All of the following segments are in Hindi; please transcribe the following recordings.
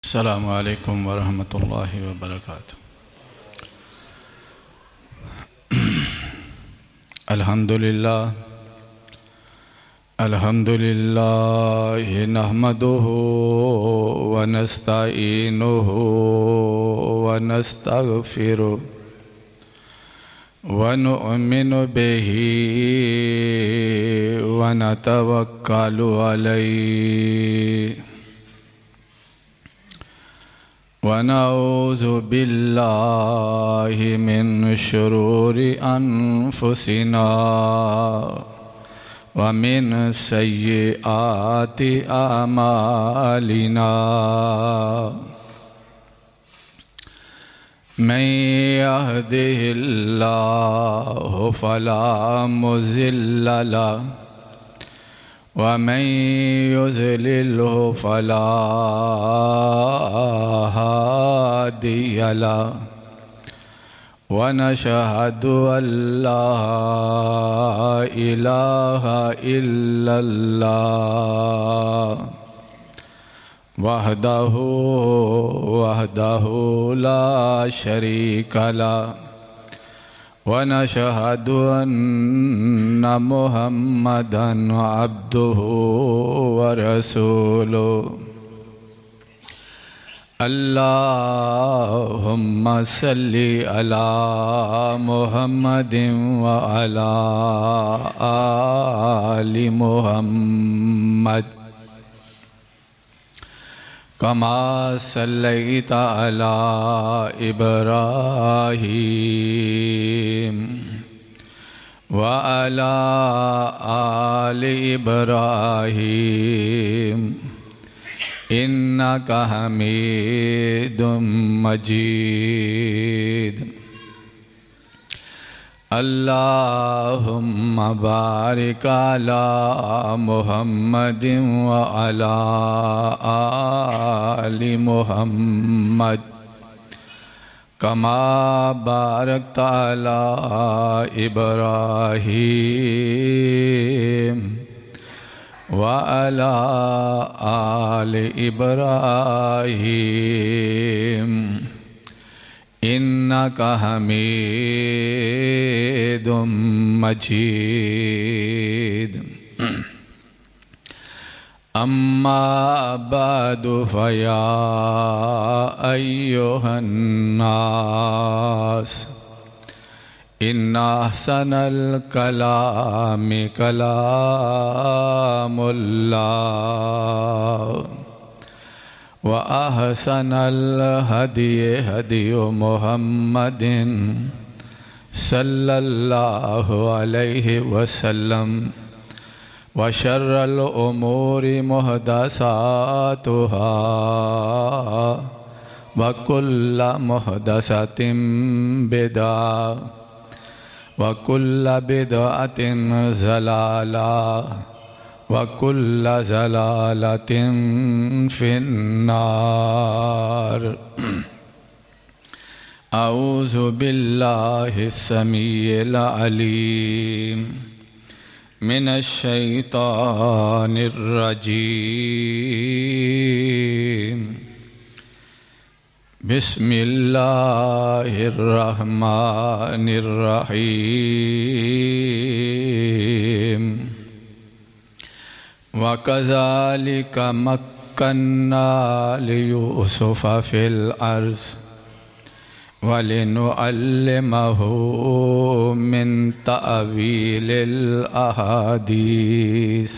अस्सलामु अलैकुम वरहमतुल्लाहि वबरकातुहू। अल्हम्दुलिल्लाह नहमदुहु व नस्तईनुहु व नस्तगफिरुहु व नुअमिनु बिही व नतवक्कलु अलैहि व नऊज़ु बिल्लाहि मिन शुरूरि अनफुसिना व मिन सय्यिआति आमालिना। मन यहदिहिल्लाहु फला मुज़िल्ल लहु व मन युज़लिल्हु फला हादिय लहु व नशहदु अल्ला इलाहा इल्लल्लाह वहदहु ला शरीक लहु व नशहदु अन्ना मुहम्मदन अब्दुहु व रसूलुहु। अल्लाहुम्मा सल्लि अला मुहम्मदिन व अला आलि मुहम्मद कमा सल्लैता अला इब्राहीम व अला आलि इब्राहीम इन्नका हमीदुम मजीद। अल्लाहुम्मा बारिक अला मुहम्मदिन व अला आलि मुहम्मद कमा बारकता अला इब्राहीम व अला आलि इब्राहीम इन्नका हमीदुम मजीद। अम्मा बअदु फया अय्युहन नास इन्ना अहसनल कलामि कलामुल्लाह व अहसनल हदिय हदियु मुहम्मदिन सल्लल्लाहु अलैहि वसल्लम व शर्रल उमूरि मुहदसातुहा व कुल्ल मुहदसतिन बिदअ व कुल्ल बिदअतिन ज़लाला व कुल्ल ज़लालतिन फिन्नार। अऊज़ु बिल्लाहि समीइल अलीम मिनश शैतानिर रजीम। बिस्मिल्लाहिर्रहमानिर्रहीम। वकज़ालिक मक्कन्ना लियूसुफ़ फ़िल अर्ज़ वलिनुअल्लिमहु मिन तअवीलिल अहादीस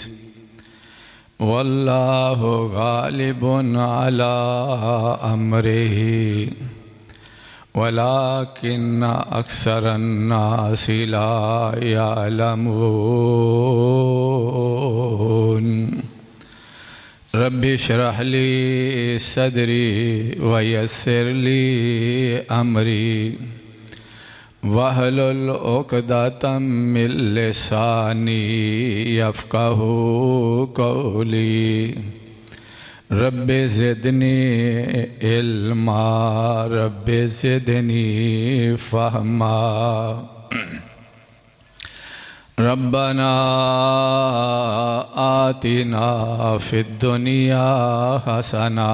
वल्लाहु गालिबुन अला अम्रिही वलाकिन्न अक्सरन्नासि ला यअलमून। रब्बि इश्रह ली सदरी व यस्सिर ली अमरी वहलुल उक़दतम मिन लिसानी यफ़क़हू क़ौली। Rabbi ज़िदनी इल्मा rabbi ज़िदनी फ़हमा। रब्बना आतिना फ़िद्दुनिया हसना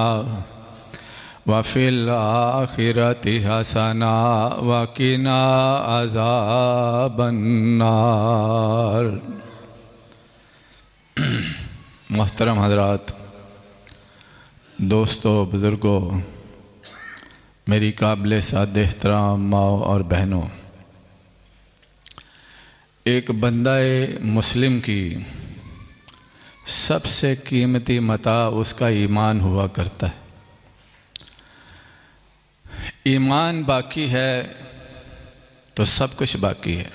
वफ़िल आखिरति हसना वक़िना अज़ाबन्नार। मोहतरम हज़रात, दोस्तों, बुज़ुर्गों, मेरी काबिल साद एहतराम माओ और बहनों, एक बंदाए मुस्लिम की सबसे कीमती मता उसका ईमान हुआ करता है। ईमान बाकी है तो सब कुछ बाकी है।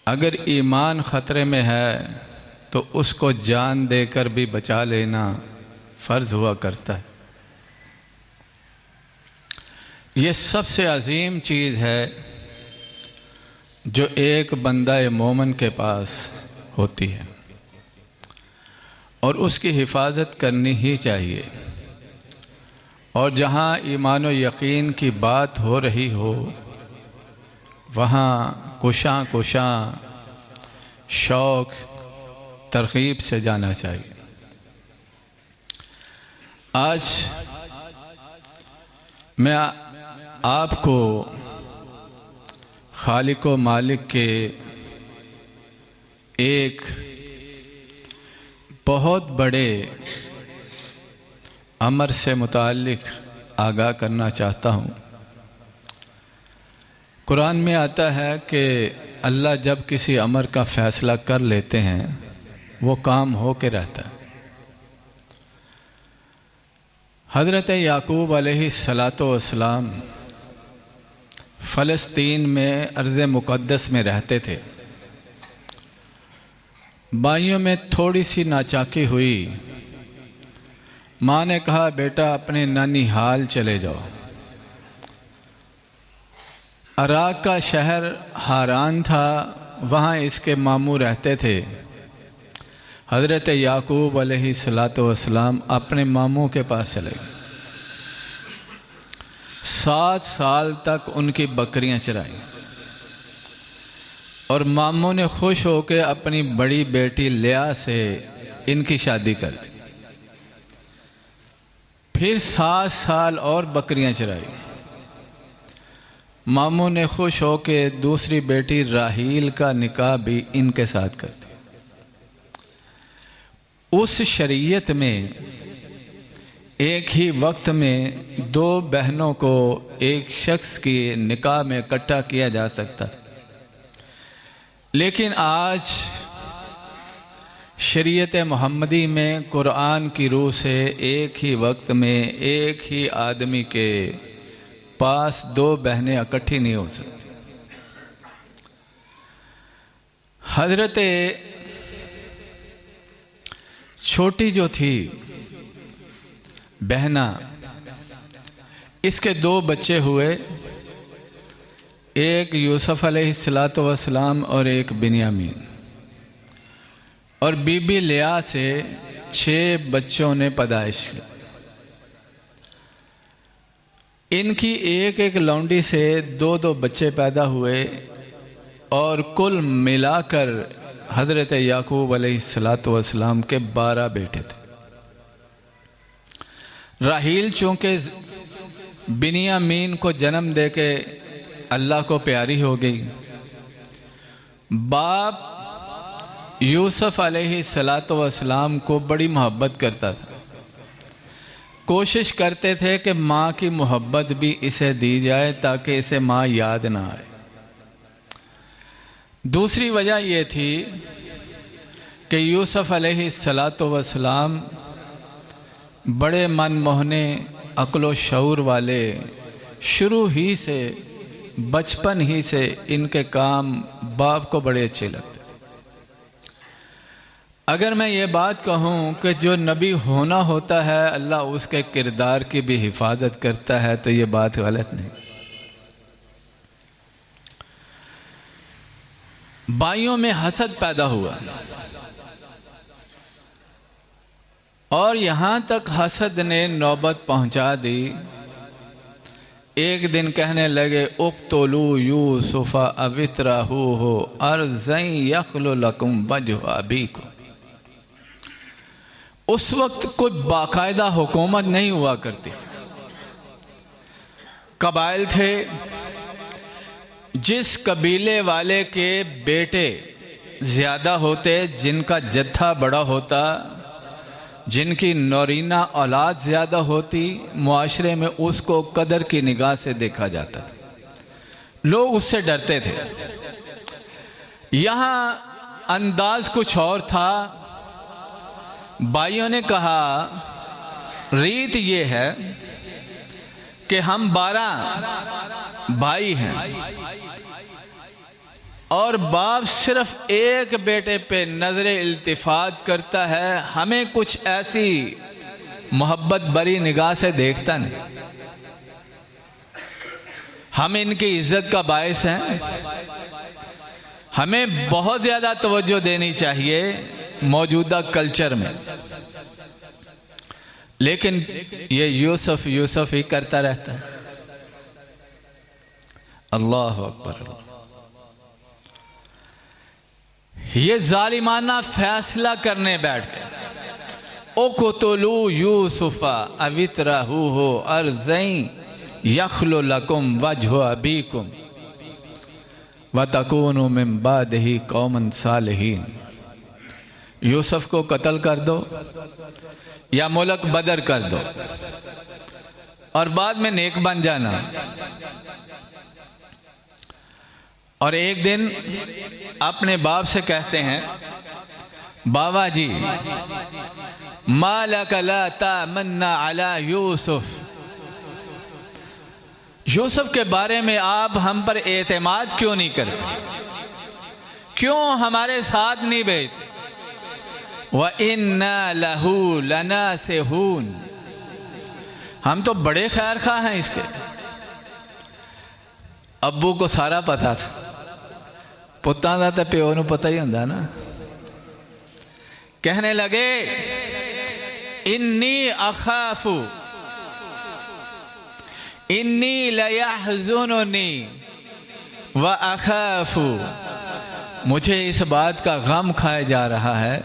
अगर ईमान ख़तरे में है तो उसको जान देकर भी बचा लेना फ़र्ज़ हुआ करता है। ये सबसे अजीम चीज़ है जो एक बंदा मोमिन के पास होती है और उसकी हिफाजत करनी ही चाहिए। और जहाँ ईमान व यकीन की बात हो रही हो वहाँ कुशां शौक़ तरग़ीब से जाना चाहिए। आज मैं आपको खालिक व मालिक के एक बहुत बड़े अमर से मुताल्लिक़ आगाह करना चाहता हूँ। कुरान में आता है कि अल्लाह जब किसी अमर का फ़ैसला कर लेते हैं वो काम हो के रहता है। हज़रत याकूब अलैहिस्सलातो वस्सलाम फ़लस्तीन में अर्ज़ मुक़द्दस में रहते थे। भाइयों में थोड़ी सी नाचाकी हुई। माँ ने कहा, बेटा अपने नानी हाल चले जाओ। इराक़ का शहर हारान था, वहाँ इसके मामू रहते थे। हज़रत याकूब अलैहिस्सलातो वस्सलाम अपने मामू के पास चले गए। 7 साल तक उनकी बकरियां चराई और मामू ने खुश होकर अपनी बड़ी बेटी लिया से इनकी शादी कर दी। फिर 7 साल और बकरियां चराई। मामू ने खुश होकर दूसरी बेटी राहील का निकाह भी इनके साथ कर दिया। उस शरीयत में एक ही वक्त में 2 बहनों को एक शख्स के निकाह में इकट्ठा किया जा सकता था, लेकिन आज शरीयत मोहम्मदी में कुरान की रूह से एक ही वक्त में एक ही आदमी के पास 2 बहनें इकट्ठी नहीं हो सकती। हजरत छोटी जो थी बहना, इसके 2 बच्चे हुए, एक यूसुफ अलैहिस्सलातो वस्सलाम और एक बिन्यामीन। और बीबी लिया से 6 बच्चों ने पैदाइश की। इनकी एक एक लौंडी से 2-2 बच्चे पैदा हुए और कुल मिलाकर हज़रत याकूब अलैहिस्सलातो वस्सलाम के 12 बेटे थे। राहील चूँकि बिन्यामीन को जन्म देके अल्लाह को प्यारी हो गई, बाप यूसुफ अलैहिस्सलातो वस्सलाम को बड़ी मोहब्बत करता था। कोशिश करते थे कि माँ की मोहब्बत भी इसे दी जाए ताकि इसे माँ याद ना आए। दूसरी वजह यह थी कि यूसुफ अलैहिस्सलातो वस्सलाम बड़े मनमोहने अक्ल शऊर वाले, शुरू ही से बचपन ही से इनके काम बाप को बड़े अच्छे लगते। अगर मैं ये बात कहूँ कि जो नबी होना होता है अल्लाह उसके किरदार की भी हिफाजत करता है तो ये बात गलत नहीं। भाइयों में हसद पैदा हुआ और यहाँ तक हसद ने नौबत पहुँचा दी। एक दिन कहने लगे, उक्तुलू यूसुफा अवितराहू हो अर्ज़न यख्लु लकुम वजह अबीकुम। उस वक्त कोई बाकायदा हुकूमत नहीं हुआ करती थी। कबाइल थे, जिस कबीले वाले के बेटे ज़्यादा होते, जिनका जत्था बड़ा होता, जिनकी नौरीना औलाद ज़्यादा होती, मुआशरे में उसको कदर की निगाह से देखा जाता था, लोग उससे डरते थे। यहाँ अंदाज कुछ और था। भाइयों ने कहा रीत ये है कि हम 12 भाई हैं और बाप सिर्फ एक बेटे पे नजर इल्तिफात करता है, हमें कुछ ऐसी मोहब्बत भरी निगाह से देखता नहीं। हम इनकी इज्जत का बायस हैं, हमें बहुत ज़्यादा तवज्जो देनी चाहिए मौजूदा कल्चर में। लेकिन ये यूसुफ यूसुफ ही करता रहता है। अल्लाह अकबर। ये जालिमाना फैसला करने बैठ गए, उक़्तुलू यूसुफ़ा अवितरहू हो अर्ज़इन यख़्लु लकुम वजहु अबीकुम व तकूनु मिन बादिही कौमन सालिहीन। यूसुफ को कत्ल कर दो या मुल्क बदर कर दो और बाद में नेक बन जाना। और एक दिन अपने बाप से कहते हैं, बाबा जी मालक ला तामन्ना अला यूसुफ, यूसुफ के बारे में आप हम पर एतमाद क्यों नहीं करते, क्यों हमारे साथ नहीं भेजते। व इन्ना लहू लनासिहून, हम तो बड़े खैर खा हैं इसके। अब्बू को सारा पता था, पुत्तां दा ते प्यो नूं पता ही हुंदा ना। कहने लगे इन्नी अखाफु इन्नी लयहज़ुनुनी व अखाफु, मुझे इस बात का गम खाया जा रहा है,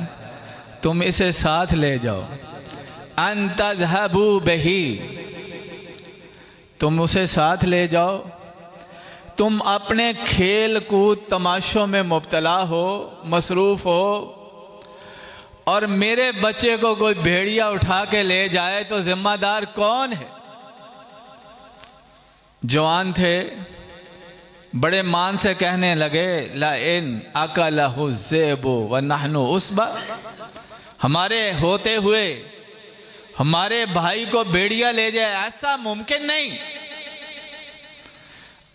तुम इसे साथ ले जाओ। अन तज़हबू बिही, तुम उसे साथ ले जाओ, तुम अपने खेल कूद तमाशों में मुब्तला हो, मसरूफ़ हो, और मेरे बच्चे को कोई भेड़िया उठा के ले जाए तो जिम्मेदार कौन है। जवान थे, बड़े मान से कहने लगे ला इन अकलहु ज़ेबु व नहनु उसबा, हमारे होते हुए हमारे भाई को भेड़िया ले जाए, ऐसा मुमकिन नहीं।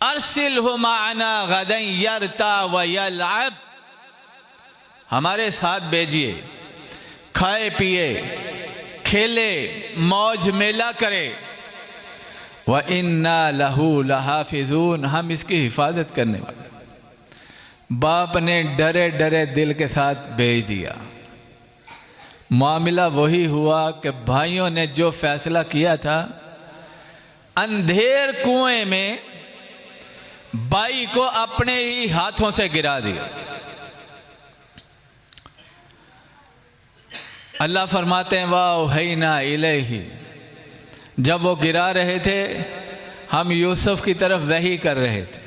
अरसिलहु माअना गदन यरता व यलअब, हमारे साथ भेजिए, खाए पिए खेले मौज मेला करे। व इन्ना लहू लहाफिजून, हम इसकी हिफाजत करने वाले। बाप ने डरे डरे दिल के साथ भेज दिया। मामला वही हुआ कि भाइयों ने जो फैसला किया था, अंधेर कुएं में भाई को अपने ही हाथों से गिरा दिया। अल्लाह फरमाते हैं वाओहैना इलैहि, जब वो गिरा रहे थे हम यूसुफ की तरफ वही कर रहे थे।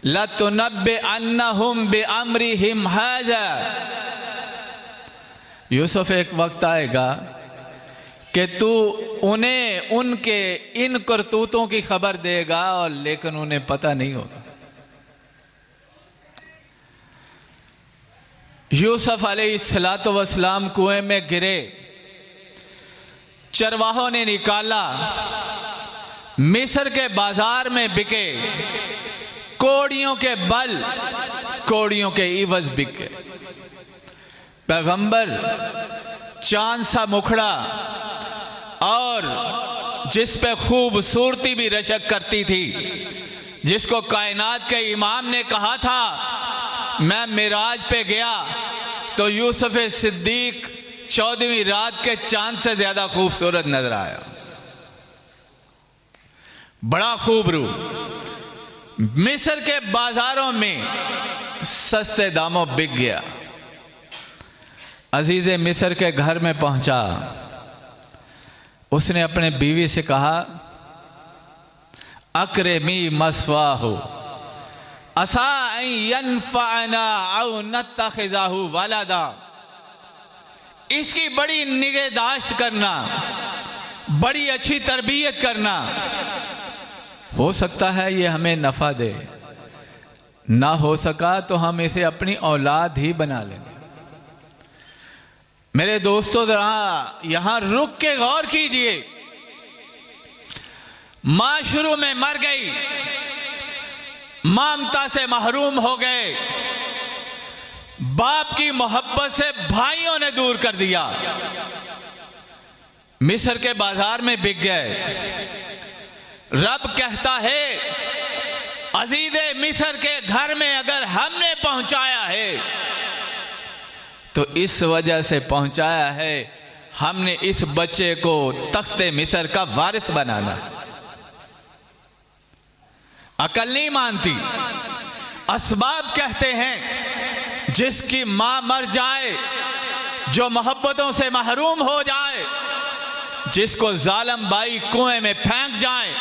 लतुनब्बिअन्नहुम बिअम्रिहिम हाज़ा, यूसुफ एक वक्त आएगा कि तू उन्हें उनके इन करतूतों की खबर देगा, और लेकिन उन्हें पता नहीं होगा। यूसुफ अलैहिस्सलातु वस्सलाम कुएं में गिरे, चरवाहों ने निकाला, मिस्र के बाजार में बिके, कोड़ियों के बल कोड़ियों के इवज बिके। पैगंबर चांद सा मुखड़ा और जिस पे खूबसूरती भी रशक करती थी, जिसको कायनात के इमाम ने कहा था मैं मिराज पे गया तो यूसुफ सिद्दीक 14वीं रात के चांद से ज्यादा खूबसूरत नजर आया। बड़ा खूबरू, मिस्र के बाजारों में सस्ते दामों बिक गया। अजीज़ मिस्र के घर में पहुंचा। उसने अपने बीवी से कहा, अकरमी मस्वाहु असा अन यनफ़अना औ नत्तख़िज़हु वलदा। इसकी बड़ी निगहदाश्त करना, बड़ी अच्छी तरबियत करना, हो सकता है ये हमें नफ़ा दे, ना हो सका तो हम इसे अपनी औलाद ही बना लेंगे। मेरे दोस्तों, जरा यहां रुक के गौर कीजिए। मां शुरू में मर गई, ममता से महरूम हो गए, बाप की मोहब्बत से भाइयों ने दूर कर दिया, मिस्र के बाजार में बिक गए। रब कहता है, अजीज़े मिस्र के घर में अगर हमने पहुंचाया है तो इस वजह से पहुंचाया है, हमने इस बच्चे को तख्ते मिस्र का वारिस बनाना। अकल नहीं मानती। असबाब कहते हैं, जिसकी मां मर जाए, जो मोहब्बतों से महरूम हो जाए, जिसको जालिम बाई कुएं में फेंक जाए,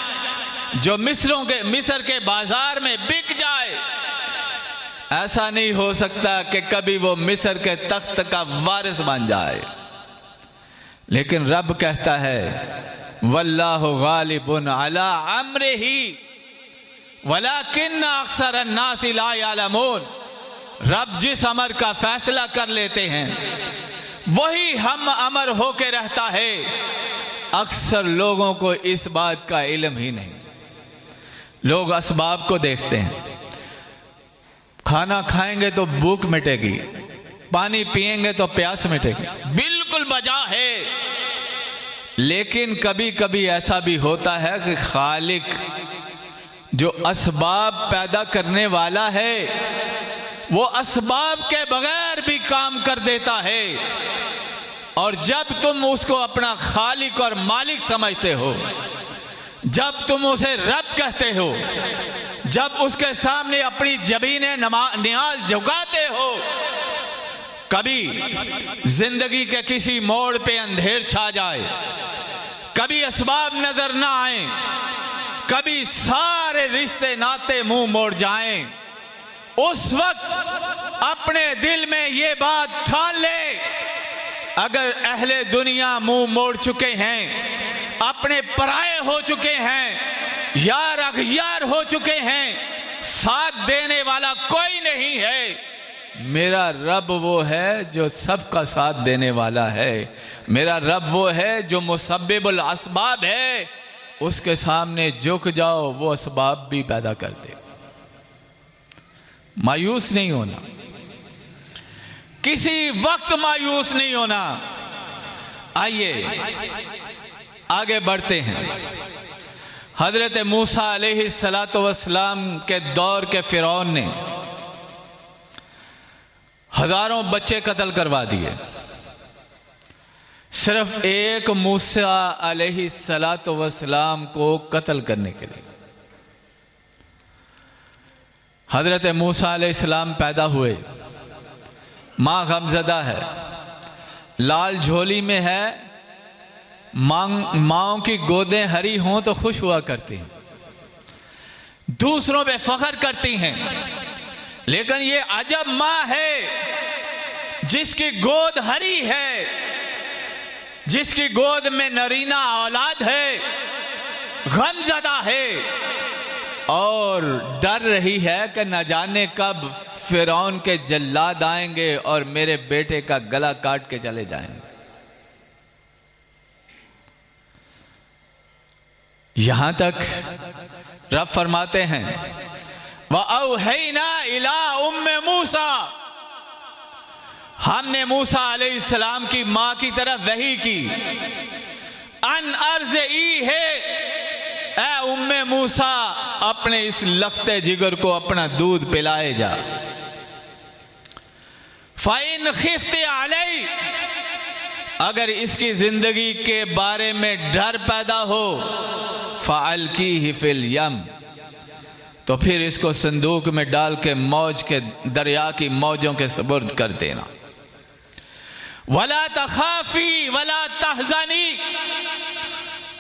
जो मिस्र के बाजार में बिक जाए, ऐसा नहीं हो सकता कि कभी वो मिस्र के तख्त का वारिस बन जाए। लेकिन रब कहता है, वल्लाहु गालिबुन अला अम्रिही वलाकिन्न अक्सर अन्नास ला यअलमून। रब जिस अमर का फैसला कर लेते हैं वही हम अमर होके रहता है। अक्सर लोगों को इस बात का इल्म ही नहीं। लोग असबाब को देखते हैं, खाना खाएंगे तो भूख मिटेगी, पानी पिएंगे तो प्यास मिटेगी, बिल्कुल बजा है। लेकिन कभी कभी ऐसा भी होता है कि खालिक जो असबाब पैदा करने वाला है, वो असबाब के बगैर भी काम कर देता है। और जब तुम उसको अपना खालिक और मालिक समझते हो, जब तुम उसे रब कहते हो, जब उसके सामने अपनी जबीने नियाज झुकाते हो, कभी जिंदगी के किसी मोड़ पे अंधेर छा जाए, कभी असबाब नजर ना आए, कभी सारे रिश्ते नाते मुंह मोड़ जाएं, उस वक्त अपने दिल में ये बात ठान ले, अगर अहले दुनिया मुंह मोड़ चुके हैं, अपने पराये हो चुके हैं, यार अगयार हो चुके हैं, साथ देने वाला कोई नहीं है, मेरा रब वो है जो सबका साथ देने वाला है। मेरा रब वो है जो मुसब्बिबुल असबाब है। उसके सामने झुक जाओ, वो असबाब भी पैदा कर दे। मायूस नहीं होना, किसी वक्त मायूस नहीं होना। आइए आगे बढ़ते हैं। हजरत मूसा अलैहिस्सलातु वस्सलाम के दौर के फिरौन ने हजारों बच्चे कत्ल करवा दिए, सिर्फ एक मूसा अलैहिस्सलातु वस्सलाम को कत्ल करने के लिए। हजरत मूसा अलैहिस्सलाम पैदा हुए, माँ गमज़दा है, लाल झोली में है, माँओं की गोदें हरी हों तो खुश हुआ करती हैं, दूसरों पे फख्र करती हैं। लेकिन ये अजब माँ है जिसकी गोद हरी है, जिसकी गोद में नरीना औलाद है, गमज़दा है और डर रही है कि न जाने कब फिरौन के जल्लाद आएंगे और मेरे बेटे का गला काट के चले जाएंगे। यहां तक रब फरमाते हैं, वअौहैना इला उम्मे मूसा, हमने मूसा अलैहिस्सलाम की मां की तरफ वही की, अन अर्ज़ई है, ऐ उम्मे मूसा अपने इस लख्ते जिगर को अपना दूध पिलाए जा। फ़इन खिफ्ते अलई, अगर इसकी जिंदगी के बारे में डर पैदा हो, फ़अल्कीही फ़िल यम, तो फिर इसको संदूक में डाल के मौज के दरिया की मौजों के सुपुर्द कर देना। वला तखाफी वला तहज़नी,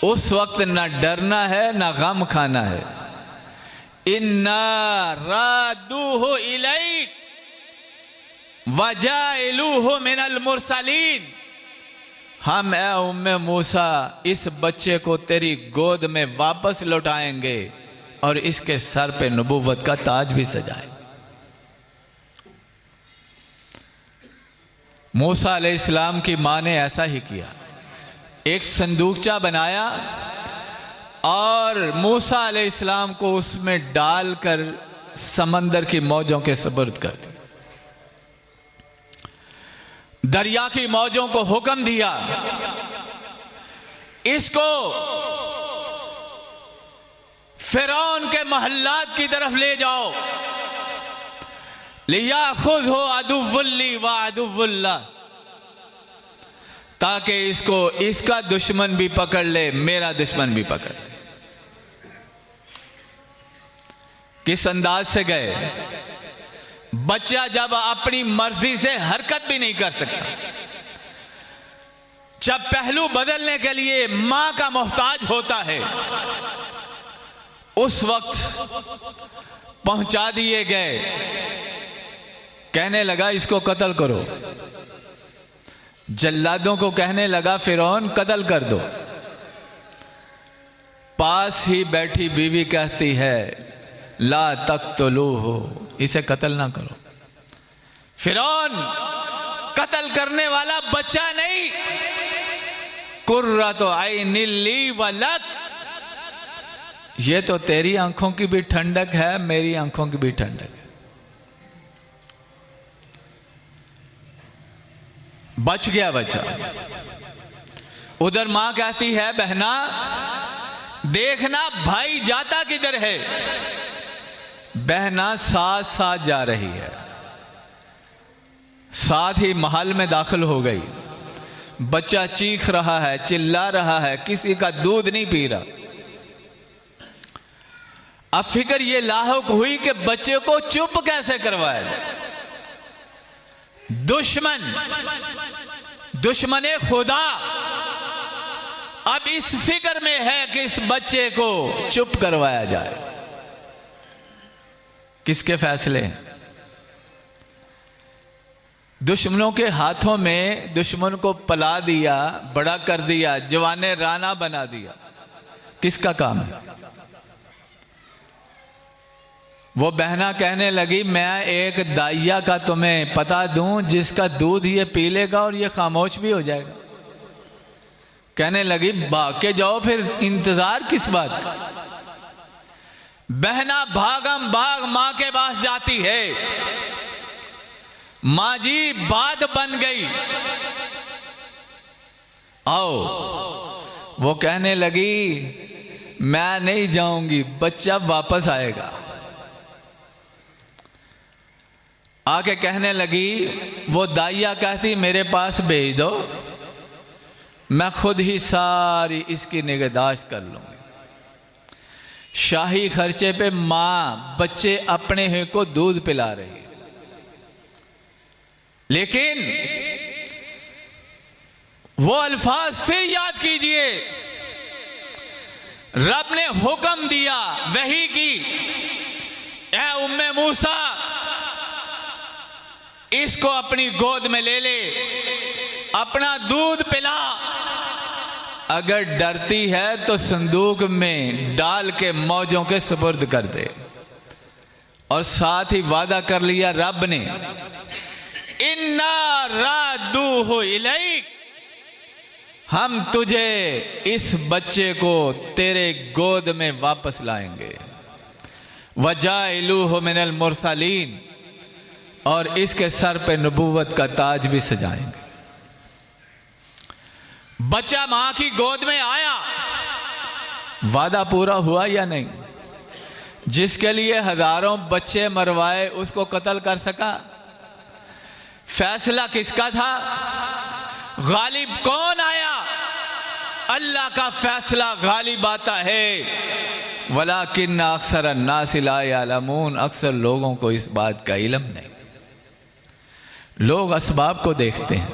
उस वक्त ना डरना है ना गम खाना है। इन्ना रादूहु इलैक वजाइलूहु मिनल मुरसलीन, हम ए उम्मे मूसा इस बच्चे को तेरी गोद में वापस लौटाएंगे और इसके सर पे नबूवत का ताज भी सजाएंगे। मूसा अलैहिस्सलाम की माँ ने ऐसा ही किया, एक संदूकचा बनाया और मूसा अलैहिस्सलाम को उसमें डालकर समंदर की मौजों के सुपुर्द कर दिया। दरिया की मौजों को हुक्म दिया, इसको फिरौन के महल्लात की तरफ ले जाओ, लियाखुज़हु अदुव्वुल्ली व अदुव्वुल्लाह, ताकि इसको इसका दुश्मन भी पकड़ ले, मेरा दुश्मन भी पकड़ ले। किस अंदाज से गए? बच्चा जब अपनी मर्जी से हरकत भी नहीं कर सकता, जब पहलू बदलने के लिए मां का मोहताज होता है, उस वक्त पहुंचा दिए गए। कहने लगा इसको कत्ल करो, जल्लादों को कहने लगा फिरौन कत्ल कर दो। पास ही बैठी बीवी कहती है ला तक़्तुलूहु, इसे कत्ल ना करो। फिरौन कत्ल करने वाला बच्चा नहीं, कुर्रतु ऐनिल ली व लक, ये तो तेरी आंखों की भी ठंडक है, मेरी आंखों की भी ठंडक है। बच गया बच्चा। उधर मां कहती है बहना देखना भाई जाता किधर है। बहना साथ साथ जा रही है, साथ ही महल में दाखिल हो गई। बच्चा चीख रहा है, चिल्ला रहा है, किसी का दूध नहीं पी रहा। अब फिक्र ये लाहुक हुई कि बच्चे को चुप कैसे करवाया जाए। दुश्मन खुदा अब इस फिक्र में है कि इस बच्चे को चुप करवाया जाए। किसके फैसले? दुश्मनों के हाथों में दुश्मन को पला दिया, बड़ा कर दिया, जवाने राना बना दिया। किसका काम है? वो बहना कहने लगी मैं एक दाइया का तुम्हें पता दूं जिसका दूध ये पी लेगा और ये खामोश भी हो जाएगा। कहने लगी भाग के जाओ, फिर इंतजार किस बात का। बहना भागम भाग मां के पास जाती है। मां जी बात बन गई, आओ। वो कहने लगी मैं नहीं जाऊंगी, बच्चा वापस आएगा। आके कहने लगी, वो दाइया कहती मेरे पास भेज दो, मैं खुद ही सारी इसकी निगहदाश्त कर लूंगी। शाही खर्चे पे मां बच्चे अपने ही को दूध पिला रही है। लेकिन वो अल्फाज फिर याद कीजिए, रब ने हुक्म दिया वही की, ऐ उम्मे मूसा इसको अपनी गोद में ले ले, अपना दूध पिला। अगर डरती है तो संदूक में डाल के मौजों के सुपुर्द कर दे। और साथ ही वादा कर लिया रब ने, इन्ना रादूहु इलैक, हम तुझे इस बच्चे को तेरे गोद में वापस लाएंगे। वजाइलूहु मिनल मुरसलीन, और इसके सर पे नबूवत का ताज भी सजाएंगे। बच्चा मां की गोद में आया, वादा पूरा हुआ या नहीं? जिसके लिए हजारों बच्चे मरवाए उसको कत्ल कर सका? फैसला किसका था? गालिब कौन आया? अल्लाह का फैसला गालिब आता है। वलाकिन अक्सर अन्नास ला यअलमून, अक्सर लोगों को इस बात का इल्म नहीं। लोग असबाब को देखते हैं,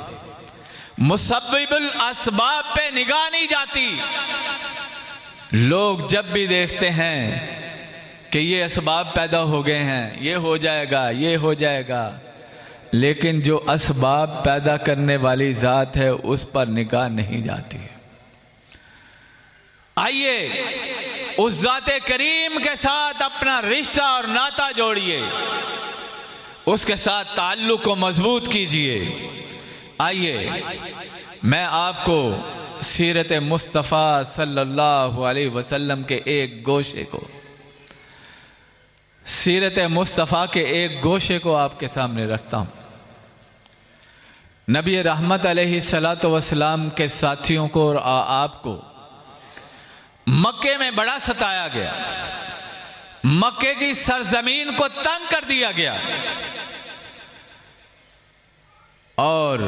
मुसब्बिबुल असबाब पे निगाह नहीं जाती। लोग जब भी देखते हैं कि ये असबाब पैदा हो गए हैं, ये हो जाएगा, ये हो जाएगा, लेकिन जो असबाब पैदा करने वाली ज़ात है उस पर निगाह नहीं जाती है। आइए उस ज़ाते करीम के साथ अपना रिश्ता और नाता जोड़िए, उसके साथ ताल्लुक़ को मजबूत कीजिए। आइए मैं आपको सीरत मुस्तफ़ा सल्लल्लाहु अलैहि वसल्लम के एक गोशे को, सीरत मुस्तफ़ा के एक गोशे को आपके सामने रखता हूँ। नबी रहमत अलैहिस्सलातु वस्सलाम के साथियों को और आपको मक्के में बड़ा सताया गया, मक्के की सरजमीन को तंग कर दिया गया, और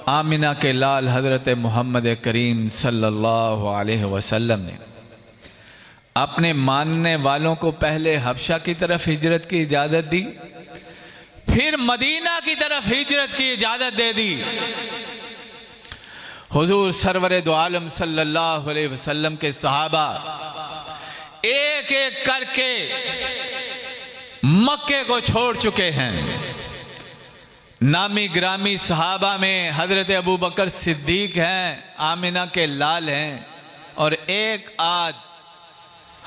आमिना के लाल हज़रत मोहम्मद करीम सल्लल्लाहु अलैहि वसल्लम ने अपने मानने वालों को पहले हबशा की तरफ हिजरत की इजाज़त दी, फिर मदीना की तरफ हिजरत की इजाज़त दे दी। हुजूर सरवर दो आलम सल्लल्लाहु अलैहि वसल्लम के सहाबा एक एक करके मक्के को छोड़ चुके हैं। नामी ग्रामी सहाबा में हज़रत अबू बकर सिद्दीक हैं, आमिना के लाल हैं, और एक आध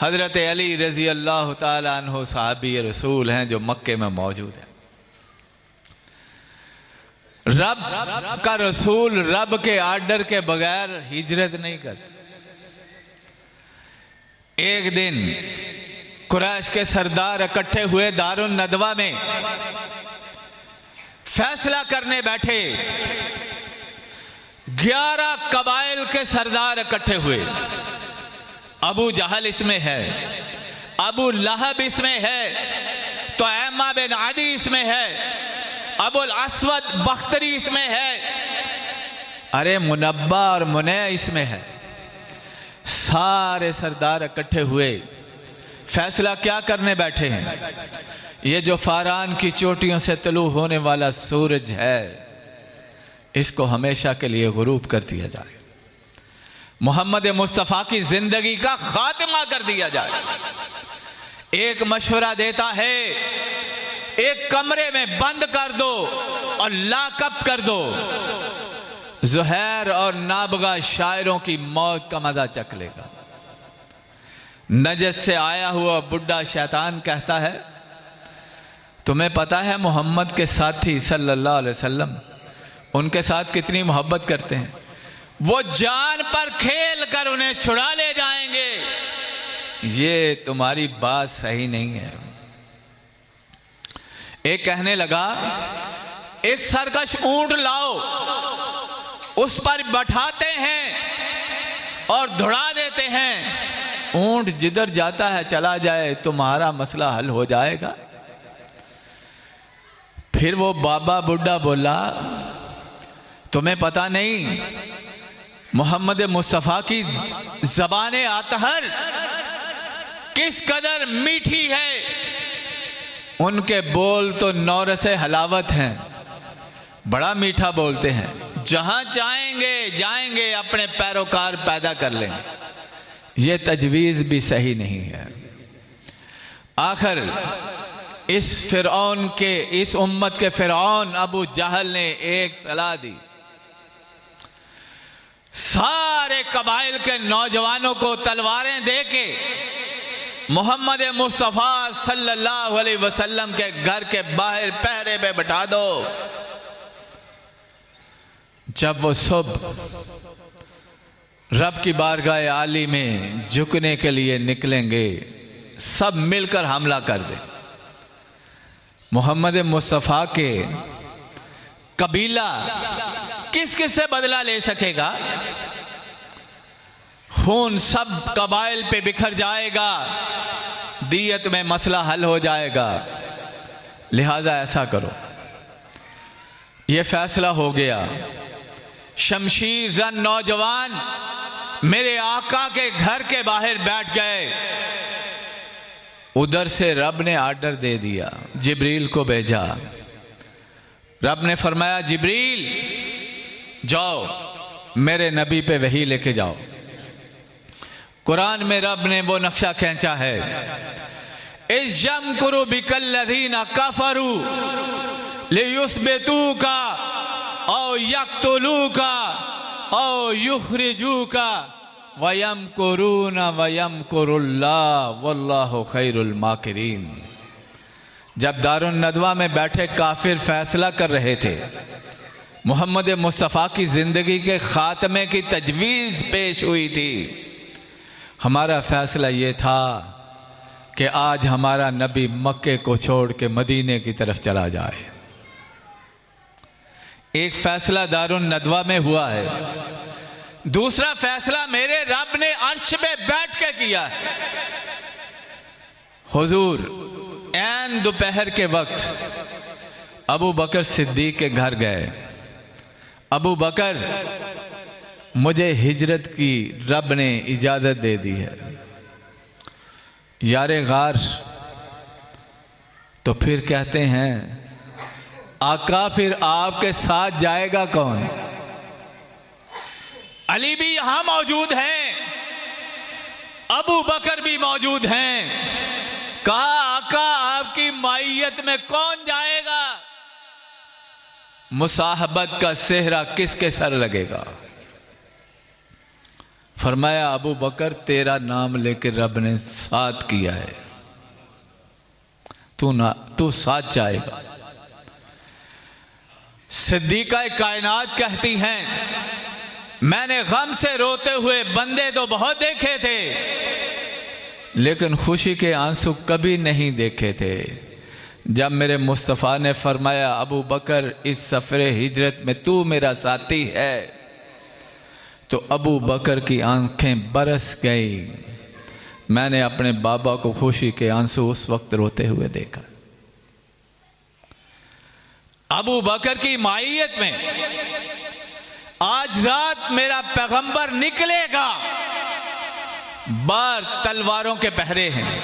हज़रत अली रज़ी अल्लाह ताला अन्हु सहाबी रसूल हैं जो मक्के में मौजूद हैं। रब का रसूल रब के आर्डर के बगैर हिजरत नहीं करते। एक दिन कुरैश के सरदार इकट्ठे हुए दारुन नदवा में, फैसला करने बैठे। 11 कबाइल के सरदार इकट्ठे हुए। अबू जहल इसमें है, अबू लहब इसमें है, तो ऐमा बिन आदी इसमें है, अबुल अस्वद बख्तरी इसमें है, अरे मुनब्बा और मुनैया इसमें है। सारे सरदार इकट्ठे हुए, फैसला क्या करने बैठे हैं? ये जो फारान की चोटियों से तलू होने वाला सूरज है, इसको हमेशा के लिए गुरूब कर दिया जाए, मोहम्मद मुस्तफ़ा की जिंदगी का खात्मा कर दिया जाए। एक मशवरा देता है, एक कमरे में बंद कर दो और लाकअप कर दो। ज़ुहैर और नाबगा शायरों की मौत का मजा चख लेगा। नजद से आया हुआ बुढ़ा शैतान कहता है, तुम्हें पता है मोहम्मद के साथी सल्लल्लाहु अलैहि वसल्लम उनके साथ कितनी मोहब्बत करते हैं, वो जान पर खेल कर उन्हें छुड़ा ले जाएंगे। ये तुम्हारी बात सही नहीं है। एक कहने लगा, एक सरकश ऊंट लाओ, उस पर बैठाते हैं और दौड़ा देते हैं, ऊंट जिधर जाता है चला जाए, तुम्हारा मसला हल हो जाएगा। फिर वो बाबा बुढ़ा बोला, तुम्हें पता नहीं मोहम्मद मुस्तफ़ा की ज़बाने आतहर किस कदर मीठी है, उनके बोल तो नौरसे हलावत हैं, बड़ा मीठा बोलते हैं, जहां चाहेंगे जाएंगे, अपने पैरोकार पैदा कर लेंगे। ये तजवीज़ भी सही नहीं है। आखिर इस फिरौन के, इस उम्मत के फिरौन अबू जहल ने एक सलाह दी, सारे कबाइल के नौजवानों को तलवारें देके मोहम्मद मुस्तफ़ा सल्लल्लाहु अलैहि वसल्लम के घर के बाहर पहरे पे बैठा दो। जब वो सुबह रब की बारगाह आली में झुकने के लिए निकलेंगे, सब मिलकर हमला कर दे। मोहम्मद मुस्तफ़ा के कबीला किस किस से बदला ले सकेगा? खून सब कबाइल पे बिखर जाएगा, दियत में मसला हल हो जाएगा। लिहाजा ऐसा करो। ये फैसला हो गया। शमशीर जन नौजवान मेरे आका के घर के बाहर बैठ गए। उधर से रब ने आर्डर दे दिया, जिब्रील को भेजा। रब ने फरमाया, जिब्रील जाओ मेरे नबी पे वही लेके जाओ। कुरान में रब ने वो नक्शा खींचा है, इस जम कुरु बिकल्लज़ीना कफरू लियुस्बितूका औ यक्तुलूका औ युखरिजूका वयमकुरून वयमकुरुल्लाह वल्लाहु खैरुल माकिरीन। जब दारुन नदवा में बैठे काफिर फैसला कर रहे थे, मोहम्मद मुस्तफ़ा की ज़िंदगी के ख़ात्मे की तजवीज़ पेश हुई थी, हमारा फ़ैसला ये था कि आज हमारा नबी मक्के को छोड़ के मदीने की तरफ चला जाए। एक फ़ैसला दारुन नदवा में हुआ है, दूसरा फ़ैसला मेरे रब ने अर्श पे बैठ के किया है। हुजूर ऐन दोपहर के वक्त अबू बकर सिद्दीक के घर गए। अबू बकर, मुझे हिजरत की रब ने इजाज़त दे दी है। यारे गार तो फिर कहते हैं, आका फिर आपके साथ जाएगा कौन? अली भी यहां मौजूद हैं, अबू बकर भी मौजूद हैं। कहा, आका आपकी माइयत में कौन जाएगा? मुसाहबत का सेहरा किसके सर लगेगा? फरमाया, अबू बकर तेरा नाम लेकर रब ने साथ किया है, तू साथ जाएगा। सिद्दीक़ा कायनात कहती हैं, मैंने गम से रोते हुए बंदे तो बहुत देखे थे, लेकिन खुशी के आंसू कभी नहीं देखे थे। जब मेरे मुस्तफ़ा ने फरमाया, अबू बकर इस सफ़रे हिजरत में तू मेरा साथी है, तो अबू बकर की आंखें बरस गई। मैंने अपने बाबा को खुशी के आंसू उस वक्त रोते हुए देखा। अबू बकर की माइयत में आज रात मेरा पैगंबर निकलेगा। बार तलवारों के पहरे हैं,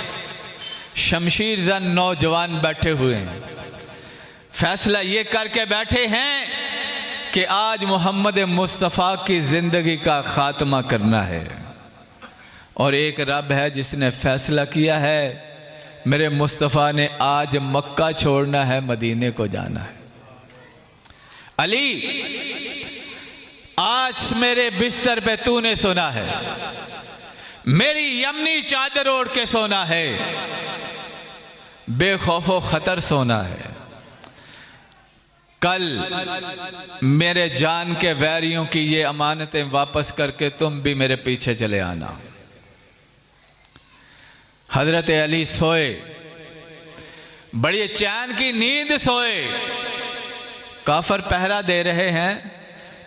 शमशीर जन नौजवान बैठे हुए हैं, फैसला ये करके बैठे हैं कि आज मोहम्मद मुस्तफ़ा की ज़िंदगी का ख़ात्मा करना है। और एक रब है जिसने फैसला किया है, मेरे मुस्तफ़ा ने आज मक्का छोड़ना है, मदीने को जाना है। अली, आज मेरे बिस्तर पे तूने सोना है, मेरी यमनी चादर ओढ़ के सोना है, बेखौफो खतर सोना है। कल मेरे जान के वैरियों की ये अमानतें वापस करके तुम भी मेरे पीछे चले आना। हजरत अली सोए, बड़ी चैन की नींद सोए। काफर पहरा दे रहे हैं,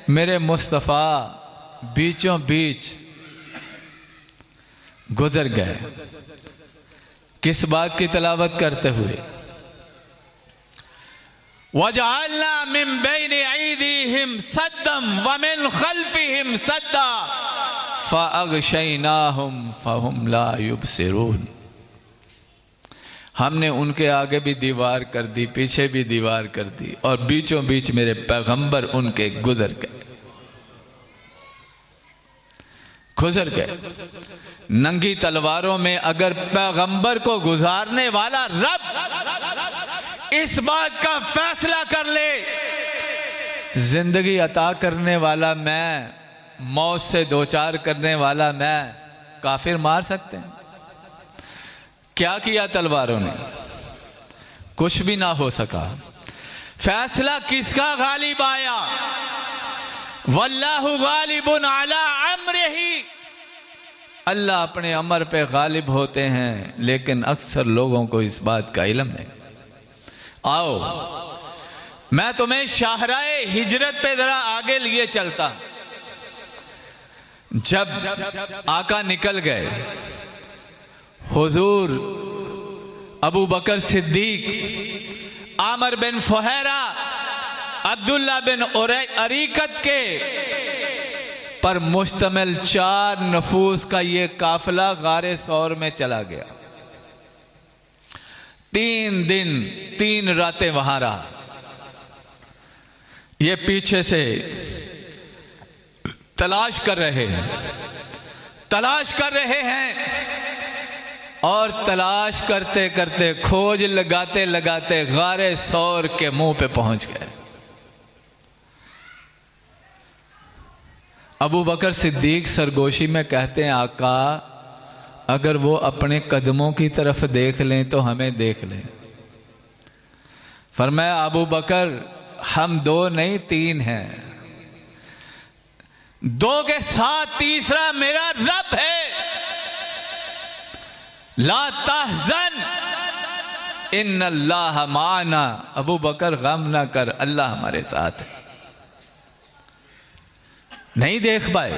मेरे मुस्तफ़ा बीचों बीच गुजर गए। किस बात की तलावत करते हुए? वजअलना मिन बैन ऐदीहिम सद्दम व मिन खल्फिहिम सद्दा फअगशैनाहुम फहुम ला युबसिरून। हमने उनके आगे भी दीवार कर दी, पीछे भी दीवार कर दी, और बीचों बीच मेरे पैगंबर उनके गुजर गए। नंगी तलवारों में अगर पैगंबर को गुजारने वाला रब इस बात का फैसला कर ले, जिंदगी अता करने वाला मैं, मौत से दो चार करने वाला मैं, काफिर मार सकते हैं? क्या किया तलवारों ने? कुछ भी ना हो सका। फैसला किसका गालिब आया? वल्लाहु गालिबुन अला अम्रिही। अल्लाह अपने अमर पे गालिब होते हैं, लेकिन अक्सर लोगों को इस बात का इल्म नहीं। आओ मैं तुम्हें शाहराए हिजरत पे जरा आगे लिए चलता। जब आका निकल गए, हुजूर अबू बकर सिद्दीक, आमर बिन फुहैरा, अब्दुल्ला बिन अरीकत के पर मुश्तमिल 4 नफूस का ये काफिला गारे सौर में चला गया। 3 दिन 3 रातें वहां रहा। ये पीछे से तलाश कर रहे हैं, तलाश कर रहे हैं, और तलाश करते करते, खोज लगाते लगाते गारे सौर के मुंह पे पहुंच गए। अबू बकर सिद्दीक सरगोशी में कहते हैं, आका अगर वो अपने कदमों की तरफ देख लें तो हमें देख लें। फरमाया, अबू बकर हम 2 नहीं 3 हैं, 2 के साथ तीसरा मेरा रब है। ला तहज़न इन्नल्लाह माना। अबू बकर गम ना कर, अल्लाह हमारे साथ है। नहीं देख पाए,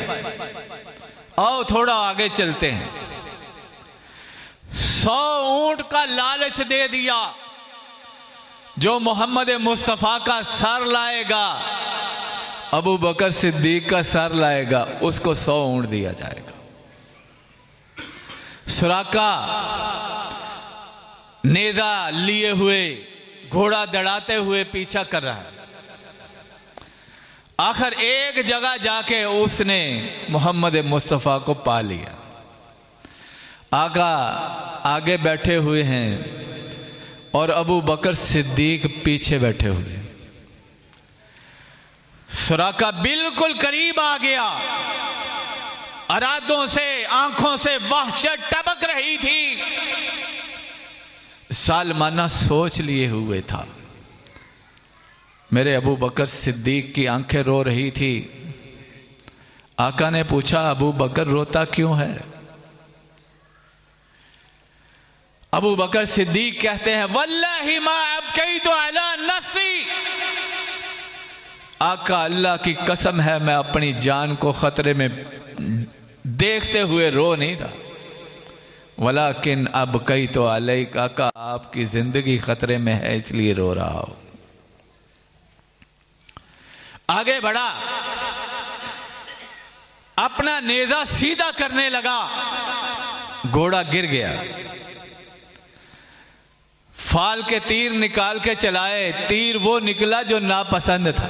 आओ थोड़ा आगे चलते हैं। 100 ऊंट का लालच दे दिया, जो मोहम्मद मुस्तफ़ा का सर लाएगा, अबू बकर सिद्दीक का सर लाएगा, उसको 100 ऊंट दिया जाएगा। सुराका नेजा लिए हुए, घोड़ा दौड़ाते हुए पीछा कर रहा है। आखिर एक जगह जाके उसने मोहम्मद मुस्तफ़ा को पा लिया। आका आगे बैठे हुए हैं और अबू बकर सिद्दीक पीछे बैठे हुए। सुराका बिल्कुल करीब आ गया, अरादों से, आंखों से वहशत टपक रही थी। सालमाना सोच लिए हुए था। मेरे अबू बकर सिद्दीक की आंखें रो रही थी। आका ने पूछा, अबू बकर रोता क्यों है? अबू बकर सिद्दीक कहते हैं, वल्लाहि मा अबकैतु अला नफ्सी। आका अल्लाह की कसम है, मैं अपनी जान को खतरे में देखते हुए रो नहीं रहा। वलाकिन अबकैतु अलैक, आका आपकी जिंदगी खतरे में है इसलिए रो रहा हूं। आगे बढ़ा, अपना नेजा सीधा करने लगा, घोड़ा गिर गया। फाल के तीर निकाल के चलाए, तीर वो निकला जो नापसंद था।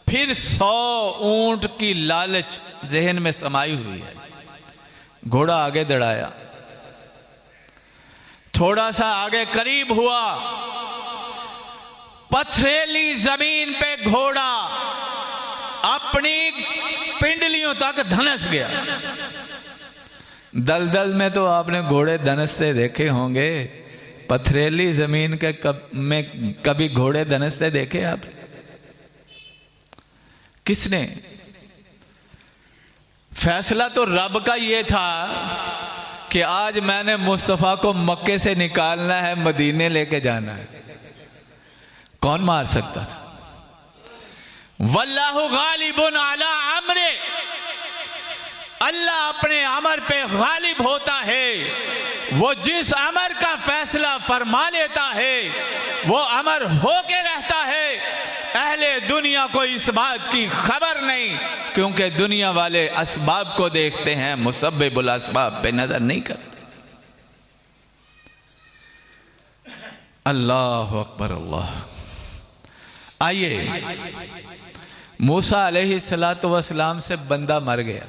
फिर 100 ऊंट की लालच जहन में समाई हुई है। घोड़ा आगे दौड़ाया, थोड़ा सा आगे करीब हुआ, पथरीली जमीन पे घोड़ा अपनी पिंडलियों तक धंस गया। दलदल में तो आपने घोड़े धंसते देखे होंगे, पथरीली जमीन के में कभी घोड़े धंसते देखे आपने? किसने? फैसला तो रब का ये था कि आज मैंने मुस्तफ़ा को मक्के से निकालना है, मदीने लेके जाना है। कौन मार सकता था? वल्लाहु गालिबुन अला अम्रे, अल्लाह अपने अमर पे गालिब होता है। वो जिस अमर का फैसला फरमा लेता है वो अमर होके रहता है। अहले दुनिया को इस बात की खबर नहीं, क्योंकि दुनिया वाले असबाब को देखते हैं, मुसब्बिबुल असबाब पे नजर नहीं करते। अल्लाह अकबर अल्लाह। आइए, मूसा अलैहिस्सलातु वस्सलाम से बंदा मर गया।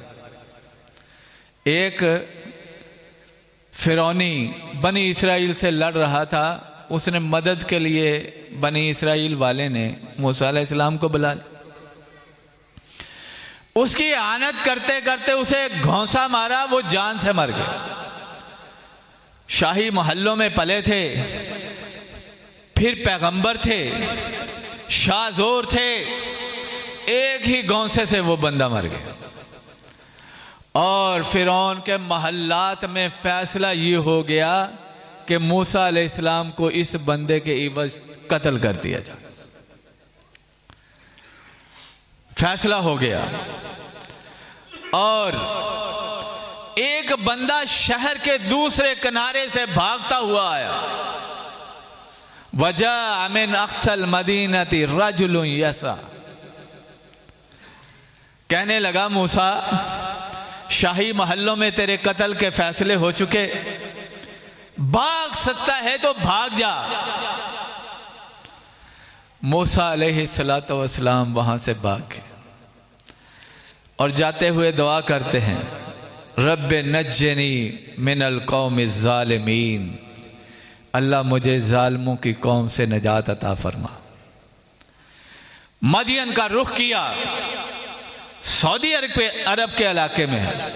एक फिरौनी बनी इसराइल से लड़ रहा था, उसने मदद के लिए बनी इसराइल वाले ने मूसा अलैहिस्सलाम को बुला लिया। उसकी आनत करते करते उसे घौंसा मारा, वो जान से मर गया। शाही महल्लों में पले थे, फिर पैगंबर थे, शाहजोर थे, एक ही घौंसे से वो बंदा मर गया। और फिरौन के महल्लात में फैसला ये हो गया कि मूसा अलैहिस्सलाम को इस बंदे के इवज कत्ल कर दिया जाए। फैसला हो गया और एक बंदा शहर के दूसरे किनारे से भागता हुआ आया। वजा मिन अक्सल मदीनती रजुलुन यसा, कहने लगा मूसा, शाही महल्लों में तेरे कत्ल के फैसले हो चुके, भाग सकता है तो भाग जा। मूसा अलैहिस्सलातु वस्सलाम वहां से भाग गए। और जाते हुए दुआ करते हैं, रब्बे नज्जनी मिनल कौम ज़ालिमीन, अल्लाह मुझे ज़ालिमों की कौम से निजात अता फरमा। मदियन का रुख किया, सऊदी अरब के इलाके में है।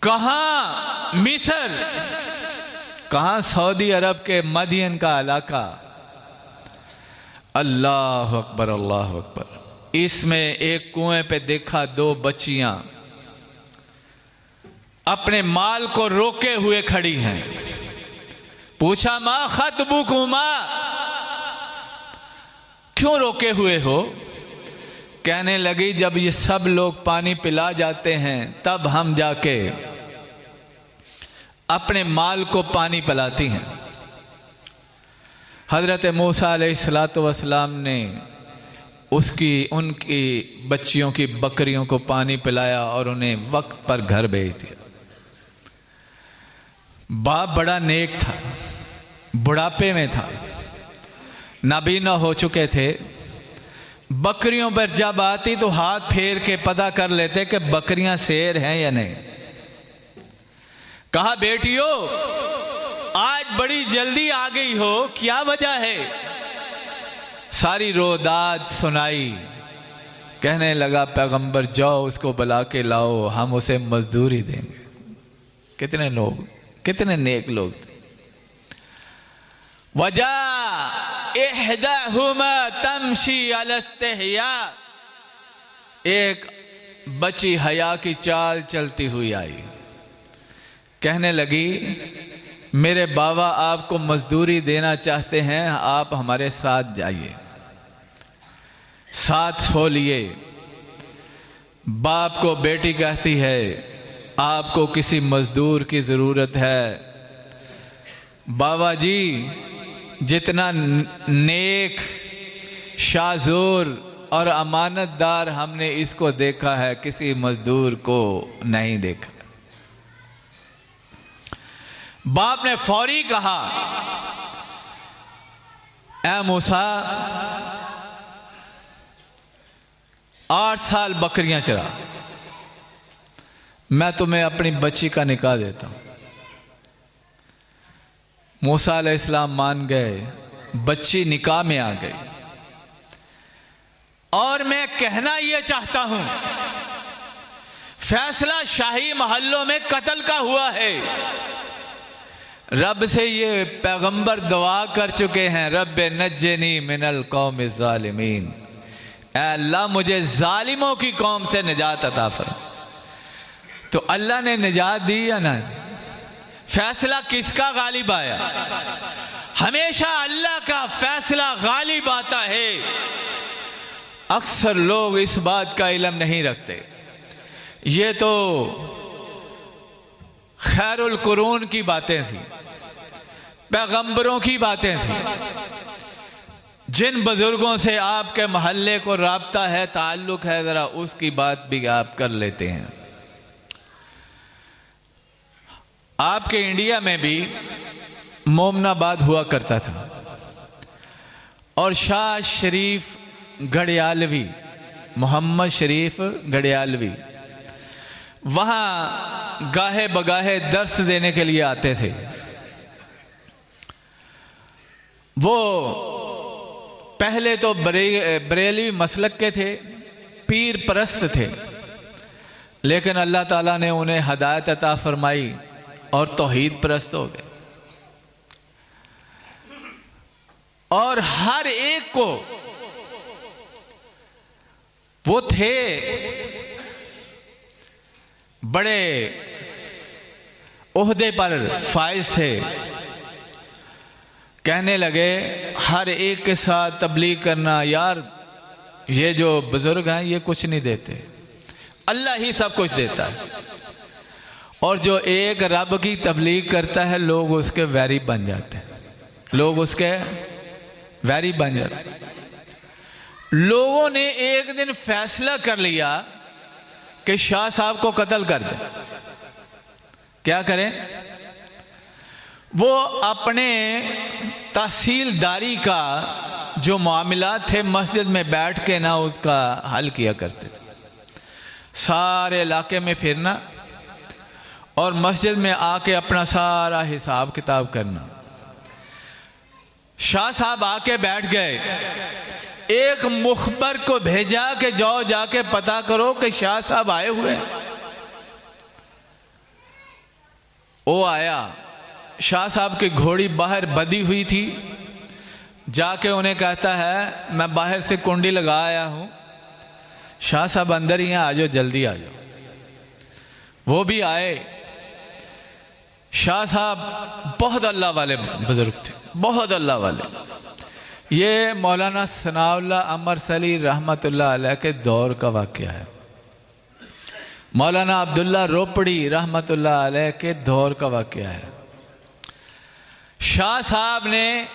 कहाँ मिस्र, कहाँ सऊदी अरब के मदियन का इलाका। अल्लाह अकबर अल्लाह अकबर। इसमें एक कुएं पे देखा दो बच्चियां अपने माल को रोके हुए खड़ी हैं। पूछा माँ खतबुकुमा, क्यों रोके हुए हो? कहने लगी जब ये सब लोग पानी पिला जाते हैं तब हम जाके अपने माल को पानी पिलाती हैं। हज़रत मूसा अलैहिस्सलातु वस्सलाम ने उनकी बच्चियों की बकरियों को पानी पिलाया और उन्हें वक्त पर घर भेज दिया। बाप बड़ा नेक था, बुढ़ापे में था, नाबीना हो चुके थे। बकरियों पर जब आती तो हाथ फेर के पता कर लेते कि बकरियां शेर हैं या नहीं। कहा बेटियों आज बड़ी जल्दी आ गई हो, क्या वजह है? सारी रोदाद सुनाई। कहने लगा पैगंबर जाओ उसको बुला के लाओ, हम उसे मजदूरी देंगे। कितने लोग, कितने नेक लोग थे। वजह इहदाहुमा तमशी अला इस्तिहया, एक बच्ची हया की चाल चलती हुई आई। कहने लगी मेरे बाबा आपको मजदूरी देना चाहते हैं, आप हमारे साथ जाइए। साथ सो लिए। बाप को बेटी कहती है आपको किसी मजदूर की ज़रूरत है। बाबा जी जितना नेक, शाजूर और अमानतदार हमने इसको देखा है, किसी मजदूर को नहीं देखा। बाप ने फौरी कहा ऐ मूसा 8 साल बकरियां चरा, मैं तुम्हें अपनी बच्ची का निकाह देता हूं। मूसा अलैहिस्सलाम मान गए, बच्ची निकाह में आ गई। और मैं कहना यह चाहता हूं फैसला शाही महल्लों में कत्ल का हुआ है। रब से ये पैगंबर दुआ कर चुके हैं, रब्बे नज्जनी मिनल कौम ज़ालिमीन, ऐ अल्लाह मुझे जालिमों की कौम से निजात अता फरमा। तो अल्लाह ने निजात दी या ना? फैसला किसका गालिब आया? हमेशा अल्लाह का फैसला गालिब आता है। अक्सर लोग इस बात का इल्म नहीं रखते। ये तो खैरुल कुरून की बातें थी, पैगंबरों की बातें थी। जिन बुजुर्गों से आपके महल्ले को राब्ता है, ताल्लुक है, जरा उसकी बात भी आप कर लेते हैं। आपके इंडिया में भी मोमनाबाद हुआ करता था और शाह शरीफ घड़ियालवी, मोहम्मद शरीफ घड़ियालवी वहाँ गाहे बगाहे दर्स देने के लिए आते थे। वो पहले तो बरेलवी मसलक के थे, पीर परस्त थे, लेकिन अल्लाह ताला ने उन्हें हदायत अता फरमाई और तौहीद परस्त हो गए। और हर एक को वो थे बड़े ओहदे पर फाइज थे। कहने लगे हर एक के साथ तबलीग करना, यार ये जो बुजुर्ग हैं ये कुछ नहीं देते, अल्लाह ही सब कुछ देता है। और जो एक रब की तबलीग करता है लोग उसके वैरी बन जाते हैं, लोग उसके वैरी बन जाते हैं। लोगों ने एक दिन फैसला कर लिया कि शाह साहब को कत्ल कर दे। क्या करें? वो अपने तहसीलदारी का जो मामला थे मस्जिद में बैठ के ना उसका हल किया करते थे। सारे इलाके में फिरना और मस्जिद में आके अपना सारा हिसाब किताब करना। शाह साहब आके बैठ गए। एक मुखबर को भेजा कि जाओ जाके पता करो कि शाह साहब आए हुए हैं। वो आया, शाह साहब की घोड़ी बाहर बंधी हुई थी। जाके उन्हें कहता है मैं बाहर से कुंडी लगा आया हूँ, शाह साहब अंदर ही हैं, आ जाओ जल्दी आ जाओ। वो भी आए। शाह साहब बहुत अल्लाह वाले बुजुर्ग थे, बहुत अल्लाह वाले। ये मौलाना सनाउल्लाह अमरसली रहमतुल्लाह अलैह के दौर का वाक़या है। मौलाना अब्दुल्ला रोपड़ी रहमतुल्लाह अलैह के दौर का वाक़या है। शाह साहब ने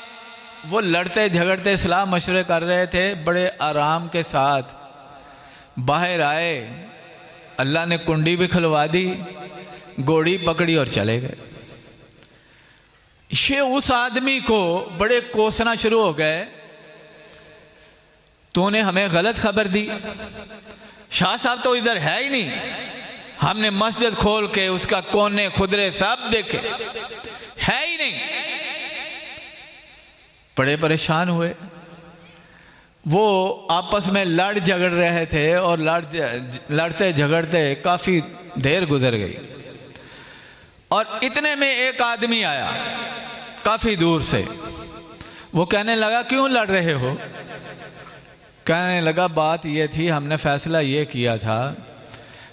वो लड़ते झगड़ते सलाह मशवरे कर रहे थे, बड़े आराम के साथ बाहर आए। अल्लाह ने कुंडी भी खुलवा दी, घोड़ी पकड़ी और चले गए। ये उस आदमी को बड़े कोसना शुरू हो गए, तूने हमें गलत खबर दी, शाह साहब तो इधर है ही नहीं, हमने मस्जिद खोल के उसका कोने खुदरे सब देखे, है ही नहीं। बड़े परेशान हुए। वो आपस में लड़ झगड़ रहे थे और लड़ते झगड़ते काफ़ी देर गुजर गई। और इतने में एक आदमी आया काफ़ी दूर से। वो कहने लगा क्यों लड़ रहे हो? कहने लगा बात ये थी, हमने फैसला ये किया था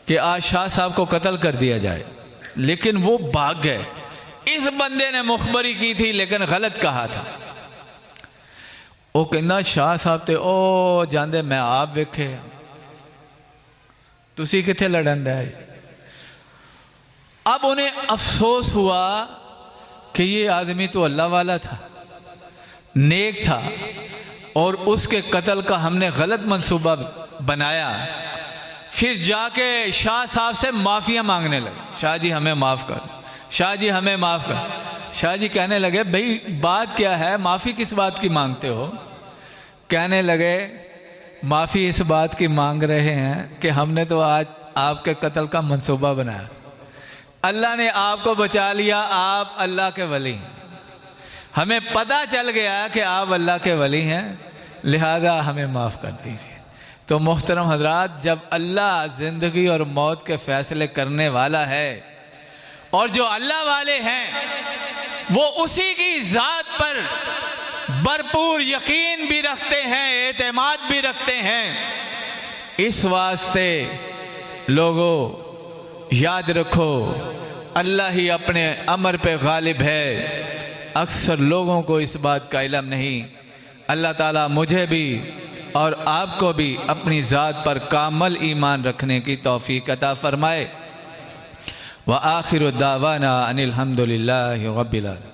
कि आज शाह साहब को कत्ल कर दिया जाए, लेकिन वो भाग गए। इस बंदे ने मुखबरी की थी लेकिन गलत कहा था। वो कहना शाह साहब ते ओ जांदे मैं आप वेखे, तुसी किथे लड़न दे। अब उन्हें अफसोस हुआ कि ये आदमी तो अल्लाह वाला था, नेक था, और उसके कत्ल का हमने गलत मंसूबा बनाया। फिर जाके शाह साहब से माफ़िया मांगने लगे, शाह जी हमें माफ़ कर, शाह जी हमें माफ़ कर। शाह जी कहने लगे भाई बात क्या है, माफ़ी किस बात की मांगते हो? कहने लगे माफ़ी इस बात की मांग रहे हैं कि हमने तो आज आपके कत्ल का मंसूबा बनाया, अल्लाह ने आपको बचा लिया, आप अल्लाह के वली हैं, हमें पता चल गया कि आप अल्लाह के वली हैं, लिहाजा हमें माफ़ कर दीजिए। तो मोहतरम हजरात, जब अल्लाह ज़िंदगी और मौत के फ़ैसले करने वाला है और जो अल्लाह वाले हैं वो उसी की ज़ात पर भरपूर यकीन भी रखते हैं, एतमाद भी रखते हैं। इस वास्ते लोगों याद रखो, अल्लाह ही अपने अमर पे गालिब है। अक्सर लोगों को इस बात का इल्म नहीं। अल्लाह ताला मुझे भी और आपको भी अपनी ज़ात पर कामल ईमान रखने की तौफीक अता फरमाए। व आखिरु दावाना अनिल हम्दुलिल्लाहि रब्बिल आलमीन।